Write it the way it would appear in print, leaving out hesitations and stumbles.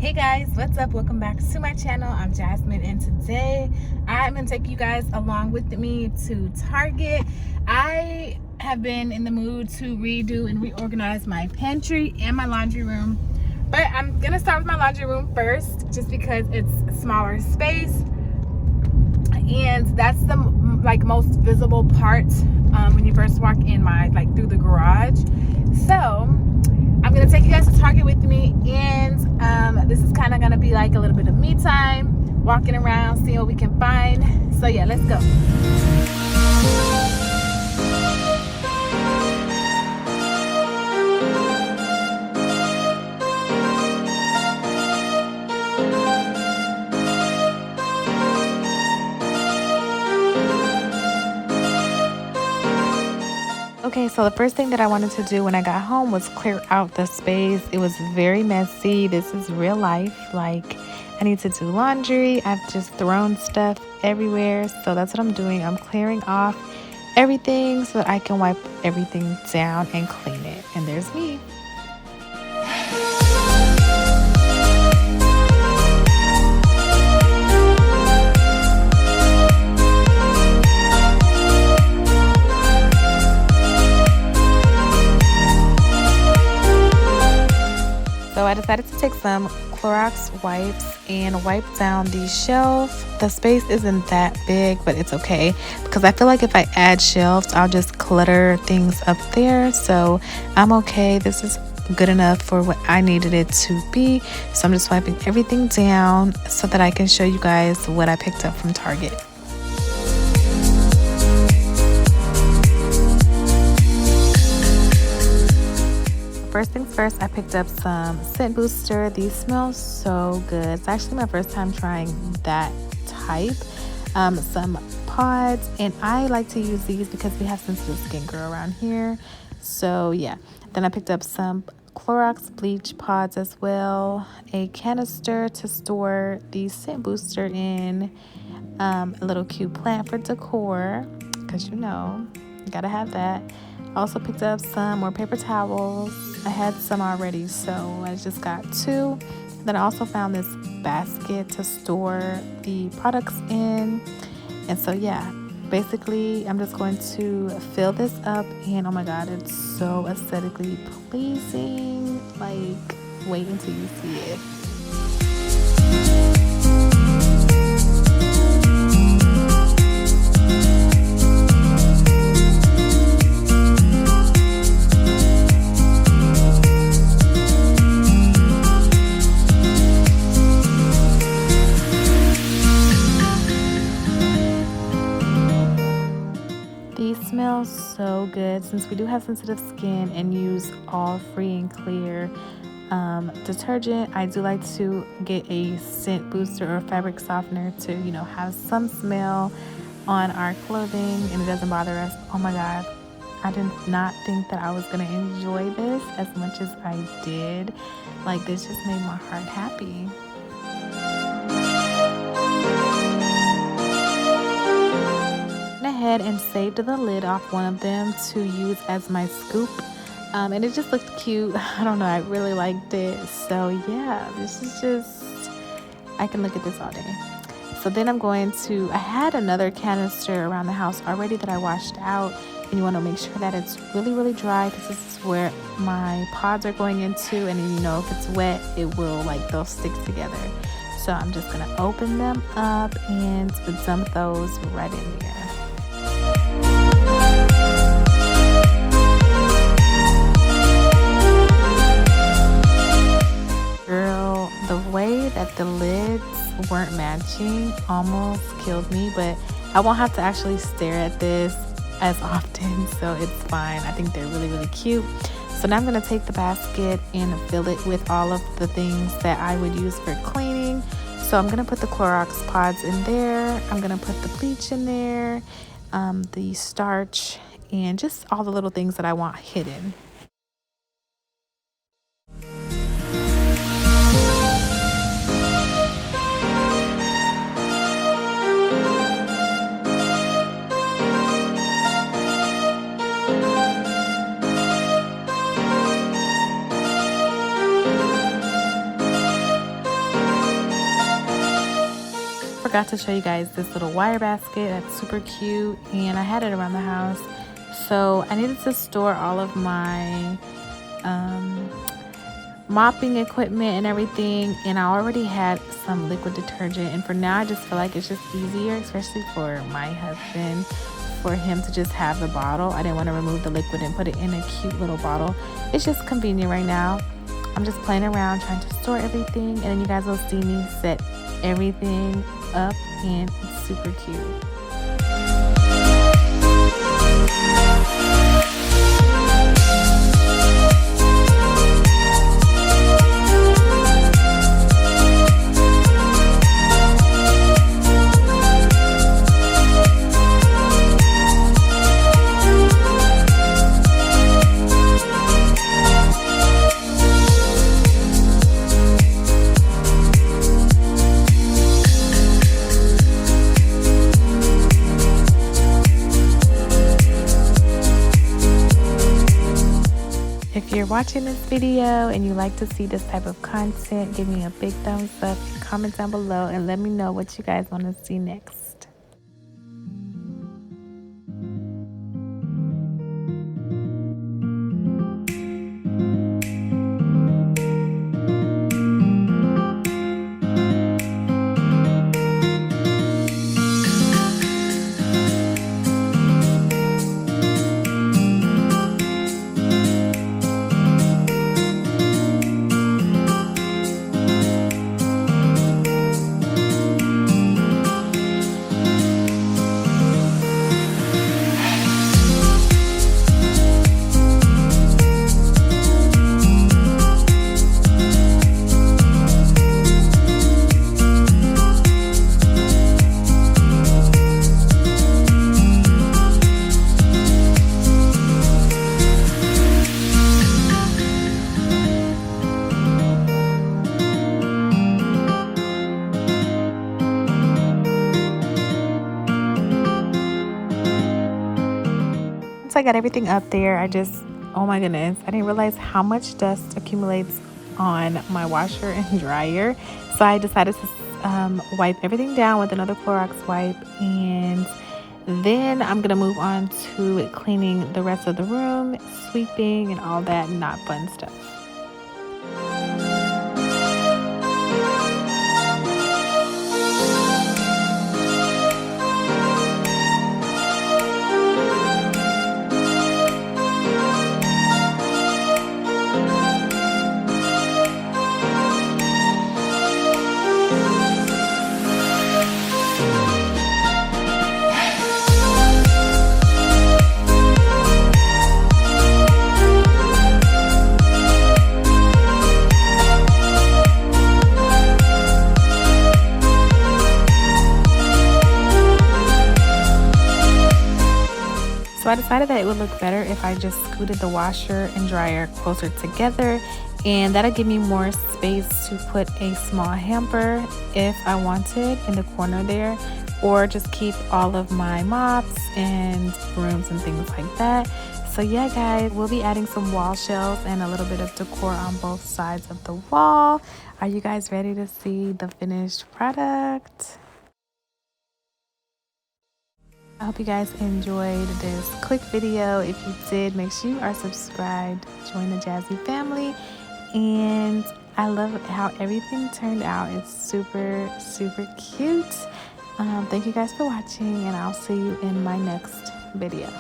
Hey guys, what's up? Welcome back to my channel. I'm Jasmine, and today I'm gonna take you guys along with me to Target. I have been in the mood to redo and reorganize my pantry and my laundry room, but I'm gonna start with my laundry room first just because it's a smaller space and that's the most visible part when you first walk in through the garage. So I'm gonna take you guys to Target with me, and this is kind of gonna be like a little bit of me time, walking around, seeing what we can find. So yeah, let's go. Okay, so the first thing that I wanted to do when I got home was clear out the space. It was very messy. This is real life. Like, I need to do laundry. I've just thrown stuff everywhere. So that's what I'm doing. I'm clearing off everything so that I can wipe everything down and clean it. And there's me. So I decided to take some Clorox wipes and wipe down the shelf. The space isn't that big, but it's okay because I feel like if I add shelves, I'll just clutter things up there. So I'm okay. This is good enough for what I needed it to be. So I'm just wiping everything down so that I can show you guys what I picked up from Target. First things first, I picked up some scent booster. These smell so good. It's actually my first time trying that type. Some pods, and I like to use these because we have sensitive skin girl around here. So yeah, then I picked up some Clorox bleach pods as well, a canister to store the scent booster in, a little cute plant for decor because you gotta have that. I also picked up some more paper towels. I had some already, so I just got 2. Then I also found this basket to store the products in. And so yeah, basically I'm just going to fill this up, and oh my god, it's so aesthetically pleasing. Like, wait until you see it. These smell so good. Since we do have sensitive skin and use all free and clear detergent, I do like to get a scent booster or fabric softener to have some smell on our clothing and it doesn't bother us. Oh my god, I did not think that I was gonna enjoy this as much as I did. Like, this just made my heart happy. Ahead and saved the lid off one of them to use as my scoop, and it just looked cute. I don't know, I really liked it. So yeah, this is just, I can look at this all day. So then I had another canister around the house already that I washed out, and you want to make sure that it's really dry because this is where my pods are going into, and if it's wet, they'll stick together. So I'm just gonna open them up and dump those right in there. Girl, the way that the lids weren't matching almost killed me, but I won't have to actually stare at this as often, so it's fine. I think they're really cute. So now I'm going to take the basket and fill it with all of the things that I would use for cleaning. So I'm going to put the Clorox pods in there. I'm going to put the bleach in there, the starch, and just all the little things that I want hidden. forgot to show you guys this little wire basket that's super cute, and I had it around the house. So I needed to store all of my mopping equipment and everything, and I already had some liquid detergent, and for now I just feel like it's just easier, especially for my husband, for him to just have the bottle. I didn't want to remove the liquid and put it in a cute little bottle. It's just convenient right now. I'm just playing around trying to store everything, and then you guys will see me set everything up, and it's super cute. If you're watching this video and you like to see this type of content, give me a big thumbs up, comment down below, and let me know what you guys want to see next. I got everything up there, oh my goodness, I didn't realize how much dust accumulates on my washer and dryer. So I decided to wipe everything down with another Clorox wipe, and then I'm gonna move on to cleaning the rest of the room, sweeping and all that not fun stuff. So I decided that it would look better if I just scooted the washer and dryer closer together, and that'll give me more space to put a small hamper if I wanted in the corner there, or just keep all of my mops and brooms and things like that. So yeah guys, we'll be adding some wall shelves and a little bit of decor on both sides of the wall. Are you guys ready to see the finished product? I hope you guys enjoyed this quick video. If you did, make sure you are subscribed, join the Jazzy family, and I love how everything turned out. It's super cute. Thank you guys for watching, and I'll see you in my next video.